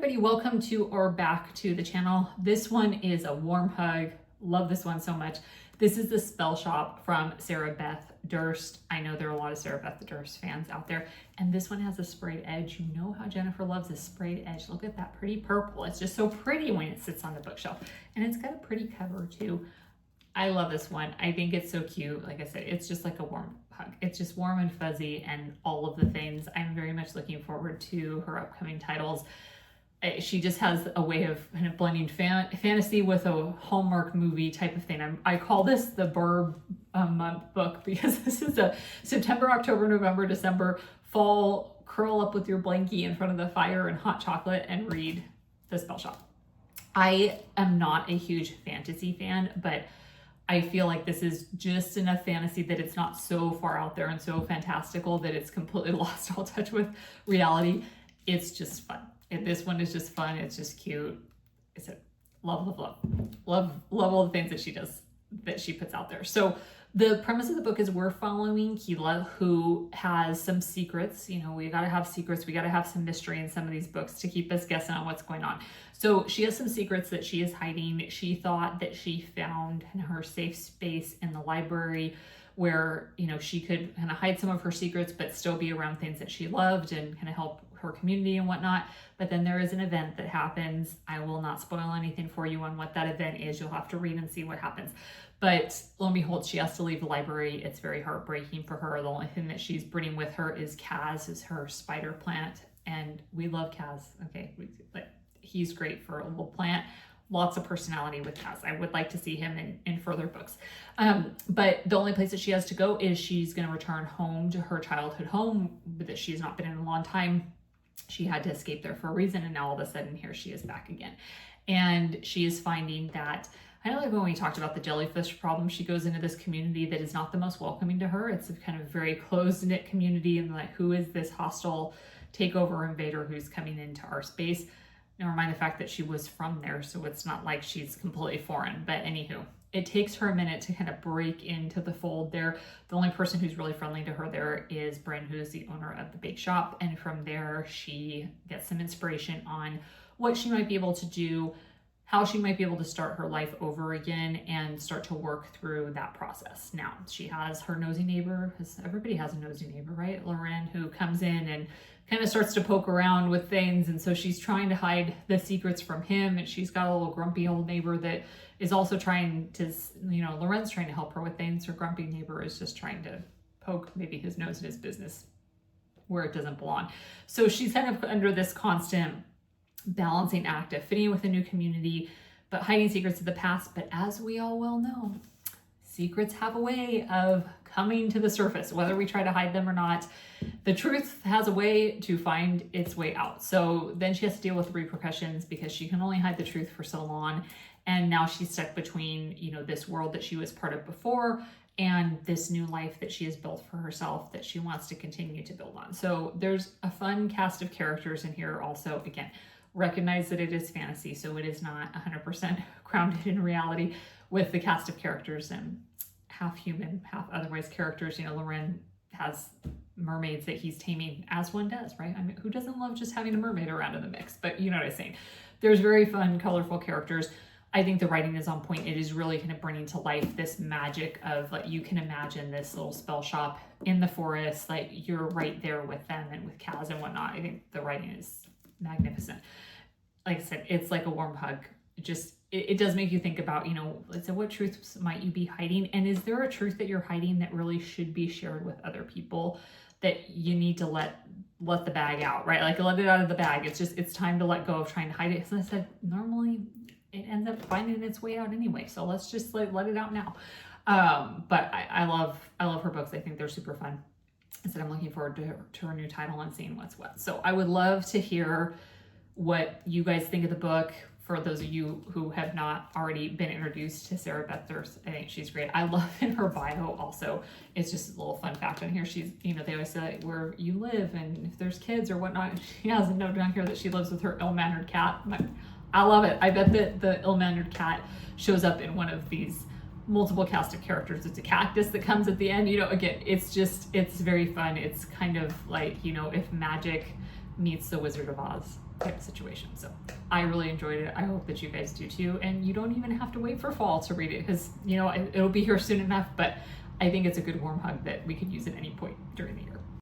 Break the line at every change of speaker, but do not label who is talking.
everybody, welcome to or back to the channel. This one is a warm hug. Love this one so much. This is the Spellshop from Sarah Beth Durst. I know there are a lot of Sarah Beth Durst fans out there, and this one has a sprayed edge. You know how Jennifer loves a sprayed edge. Look at that pretty purple. It's just so pretty when it sits on the bookshelf, and it's got a pretty cover too. I love this one. I think it's so cute. Like I said, it's just like a warm hug. It's just warm and fuzzy and all of the things. I'm very much looking forward to her upcoming titles. She just has a way of kind of blending fantasy with a Hallmark movie type of thing. I call this the Burb month book because this is a September, October, November, December, fall, curl up with your blankie in front of the fire and hot chocolate and read the Spellshop. I am not a huge fantasy fan, but I feel like this is just enough fantasy that it's not so far out there and so fantastical that it's completely lost all touch with reality. It's just fun. This one is just fun. It's just cute. It's a love all the things that she does, that she puts out there. So the premise of the book is we're following Kiela, who has some secrets. You know, we got to have secrets. We got to have some mystery in some of these books to keep us guessing on what's going on. So she has some secrets that she is hiding. She thought that she found in her safe space in the library where, you know, she could kind of hide some of her secrets, but still be around things that she loved and kind of help her community and whatnot. But then there is an event that happens. I will not spoil anything for you on what that event is. You'll have to read and see what happens. But lo and behold, she has to leave the library. It's very heartbreaking for her. The only thing that she's bringing with her is Kaz, is her spider plant. And we love Kaz. Okay, but he's great for a little plant. Lots of personality with Kaz. I would like to see him in further books. But the only place that she has to go is she's going to return home to her childhood home that she's not been in a long time. She had to escape there for a reason, and now all of a sudden here she is back again. And she is finding that, I know like when we talked about the jellyfish problem, she goes into this community that is not the most welcoming to her. It's a kind of very closed-knit community, and like, who is this hostile takeover invader who's coming into our space? Never mind the fact that she was from there, so it's not like she's completely foreign. But anywho, it takes her a minute to kind of break into the fold there. The only person who's really friendly to her there is Bryn, who is the owner of the bake shop. And from there, she gets some inspiration on what she might be able to do, how she might be able to start her life over again and start to work through that process. Now, she has her nosy neighbor, because everybody has a nosy neighbor, right? Larran, who comes in and kind of starts to poke around with things. And so she's trying to hide the secrets from him. And she's got a little grumpy old neighbor that is also trying to, you know, Larran's trying to help her with things. Her grumpy neighbor is just trying to poke maybe his nose in his business where it doesn't belong. So she's kind of under this constant balancing act of fitting with a new community, but hiding secrets of the past. But as we all well know, secrets have a way of coming to the surface, whether we try to hide them or not. The truth has a way to find its way out. So then she has to deal with the repercussions because she can only hide the truth for so long. And now she's stuck between, you know, this world that she was part of before and this new life that she has built for herself that she wants to continue to build on. So there's a fun cast of characters in here also. Again, recognize that it is fantasy, so it is not 100% grounded in reality with the cast of characters and half human, half otherwise characters. You know, Larran has mermaids that he's taming, as one does, right? I mean, who doesn't love just having a mermaid around in the mix? But you know what I'm saying. There's very fun, colorful characters. I think the writing is on point. It is really kind of bringing to life this magic of, like, you can imagine this little spell shop in the forest, like you're right there with them and with Kaz and whatnot. I think the writing is magnificent. Like I said, it's like a warm hug. It does make you think about, you know, so what truths might you be hiding? And is there a truth that you're hiding that really should be shared with other people that you need to let the bag out, right? Like, let it out of the bag. It's time to let go of trying to hide it. As I said, normally it ends up finding its way out anyway. So let's just let it out now. But I love her books. I think they're super fun. I said, I'm looking forward to her new title and seeing what's what. So I would love to hear what you guys think of the book. For those of you who have not already been introduced to Sarah Beth Durst, I think she's great. I love in her bio also, it's just a little fun fact on here. She's, you know, they always say like, where you live and if there's kids or whatnot. She has a note down here that she lives with her ill-mannered cat. I love it. I bet that the ill-mannered cat shows up in one of these multiple cast of characters. It's a cactus that comes at the end. You know, again, it's very fun. It's kind of like, you know, if magic meets the Wizard of Oz. type of situation. So I really enjoyed it. I hope that you guys do too. And you don't even have to wait for fall to read it, because you know it'll be here soon enough. But I think it's a good warm hug that we could use at any point during the year.